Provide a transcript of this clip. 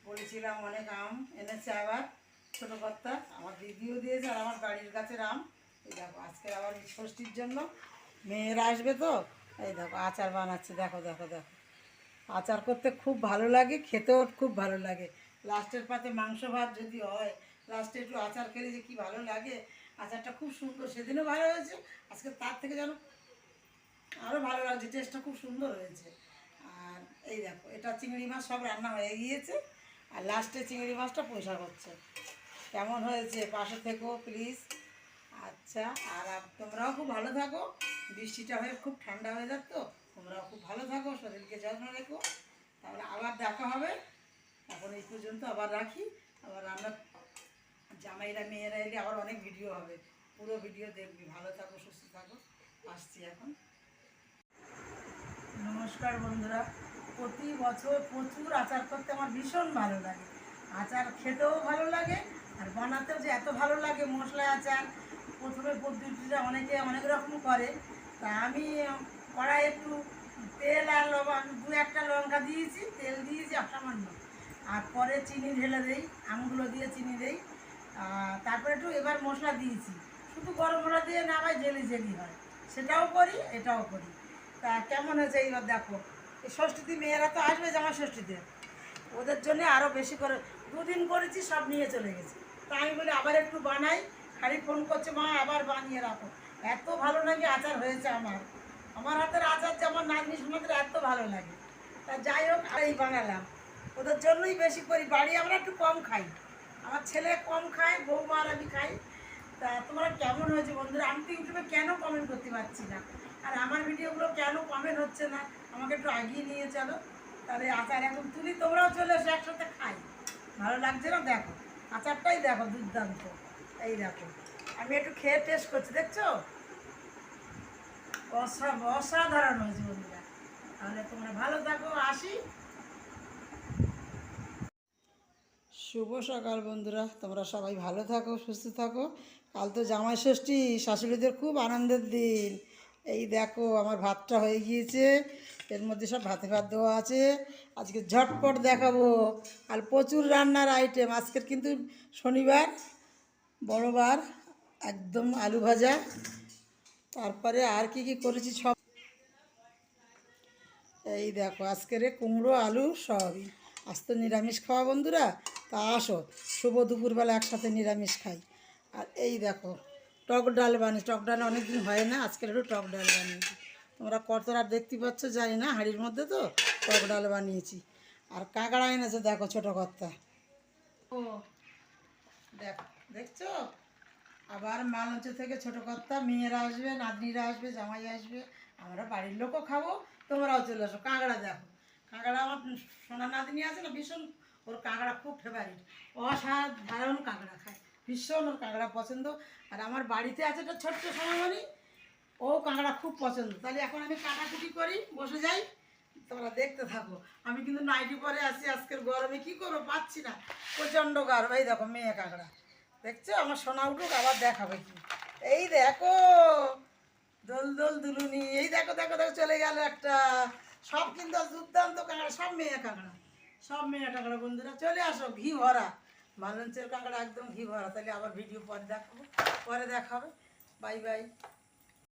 বলেছিলাম অনেক আম এনেছে আবার ছোটো কর্তা, আমার দিদিও দিয়েছে আর আমার বাড়ির গাছের আম। এই দেখো আজকে আবার ষষ্ঠীর জন্য মেয়েরা আসবে তো, এই দেখো আচার বানাচ্ছে। দেখো দেখো দেখো, আচার করতে খুব ভালো লাগে, খেতেও খুব ভালো লাগে। লাস্টের পাতে মাংস ভাত যদি হয়, লাস্টে একটু আচার খেলে যে কী ভালো লাগে। আচারটা খুব সুন্দর, সেদিনও ভালো হয়েছে, আজকে তার থেকে যেন আরও ভালো লাগছে, টেস্টটা খুব সুন্দর হয়েছে। আর এই দেখো এটা চিংড়ি মাছ সব রান্না হয়ে গিয়েছে, আর লাস্টে চিংড়ি মাছটা পয়সা করছে। কেমন হয়েছে পাশে থেকো প্লিজ। আচ্ছা, আর তোমরাও খুব ভালো থাকো, বৃষ্টিটা হয়ে খুব ঠান্ডা হয়ে যাক, তো তোমরাও খুব ভালো থাকো, শরীরকে যত্ন রেখো। তাহলে আবার দেখা হবে। এখন এই পর্যন্ত আবার রাখি। আবার আমরা জামাইরা মেয়েরা এলে আবার অনেক ভিডিও হবে, পুরো ভিডিও দেখবি। ভালো থাকো, সুস্থ থাকো। আসছি এখন। নমস্কার বন্ধুরা, প্রতি বছর প্রচুর আচার করতে আমার ভীষণ ভালো লাগে। আচার খেতেও ভালো লাগে, আর বানাতেও যে এত ভালো লাগে। মশলা আচার প্রথমে পদ্ধতিটা অনেকে অনেক রকম করে, তা আমি কড়াই একটু তেল আর লবণ, দু একটা লঙ্কা দিয়েছি, তেল দিয়েছি সামান্য, আর পরে চিনি ঢেলে দেই, আমগুলো দিয়ে চিনি দেই। তারপরে একটু এবার মশলা দিয়েছি, শুধু গরম মশলা দিয়ে না হয় জেলি জেলি হয়, সেটাও করি, এটাও করি। তা কেমন হয়েছে এইবার দেখো। এই ষষ্ঠীতে মেয়েরা তো আসবে, জামাই ষষ্ঠীতে, ওদের জন্য আরও বেশি করে দুদিন করেছি, সব নিয়ে চলে গেছে। তা আমি বলি আবার একটু বানাই, খালি ফোন করছে মা আবার বানিয়ে রাখো। এত ভালো লাগে আচার হয়েছে আমার, আমার হাতের আচার যে আমার নাতনি সমাজের এত ভালো লাগে। তা যাই হোক, আর এই বানালাম ওদের জন্যই বেশি করি। বাড়ি আমরা একটু কম খাই, আমার ছেলে কম খায়, বৌমা আর আমি খাই। তা তোমরা কেমন হয়েছে বন্ধুরা? আমি তো ইউটিউবে কেন কমেন্ট করতে পারছি না, আর আমার ভিডিওগুলো কেন কমেন্ট হচ্ছে না, আমাকে একটু এগিয়ে নিয়ে চলো। তাহলে আচার এখন তুলি, তোমরাও চলে এসো, একসাথে খাই। ভালো লাগছে না? দেখো আচারটাই দেখো, দুর্দান্ত। এই দেখো আমি একটু খেয়ে টেস্ট করছি, দেখছো অসাধারণ হয়েছে বন্ধুরা। তাহলে তোমরা ভালো থাকো, আসি। শুভ সকাল বন্ধুরা, তোমরা সবাই ভালো থাকো, সুস্থ থাকো। কাল তো জামাই ষষ্ঠী, শাশুড়িদের খুব আনন্দের দিন। এই দেখো আমার ভাতটা হয়ে গিয়েছে, এর মধ্যে সব ভাতে ভাত দেওয়া আছে। আজকে ঝটপট দেখাবো, আর প্রচুর রান্নার আইটেম আজকের, কিন্তু শনিবার, বড়বার, একদম আলু ভাজা। তারপরে আর কি কি করেছি সব এই দেখো। আজকের কুমড়ো আলু সবই। আজ তো নিরামিষ খাওয়া বন্ধুরা, তা আসো শুভ দুপুরবেলা একসাথে নিরামিষ খাই। আর এই দেখো টক ডাল বানিয়েছি, টক ডাল অনেক দিন হয় না, আজকের একটু টক ডাল বানিয়েছি। তোমরা কতটা দেখতে পাচ্ছ জানি না, হাঁড়ির মধ্যে তো টক ডাল বানিয়েছি। আর কাঁকড়া এনেছে দেখো ছোটো কর্তা, ও দেখো, দেখছো? আবার মালঞ্চ থেকে ছোটো কর্তা, মেয়েরা আসবে, নাতনিরা আসবে, জামাই আসবে, আমরা বাড়ির লোকও খাবো। তোমরাও চলে আসো। কাঁকড়া দেখো, কাঁকড়া আমার সোনা নাতনি আছে না, ভীষণ ওর কাঁকড়া খুব ফেভারিট, অসাধারণ কাঁকড়া খায়, ভীষণ ওর কাঁকড়া পছন্দ। আর আমার বাড়িতে আছে একটা ছোট্ট সোনামণি, ও কাঁকড়া খুব পছন্দ। তাহলে এখন আমি কাটাকুটি করি, বসে যাই, তোমরা দেখতে থাকো। আমি কিন্তু নাইটি পরে আসি, আজকের গরমে কী করবো, পাচ্ছি না, প্রচণ্ড গরম। এই দেখো মেয়ে কাঁকড়া, দেখছো? আমার সোনা উঠুক আবার দেখাবে কি। এই দেখো দোল দোল দুলুনি, এই দেখো দেখো দেখো চলে গেল একটা। সব কিন্তু দুর্দান্ত কাঁকড়া, সব মেয়ে কাঁকড়া, সব মেয়ে কাঁকড়া। বন্ধুরা চলে আসো, ঘি ভরা মালঞ্চের কাঁকড়া, একদম ঘি ভরা। তাহলে আবার ভিডিও পরে দেখাবো, পরে দেখাবে। Bye bye.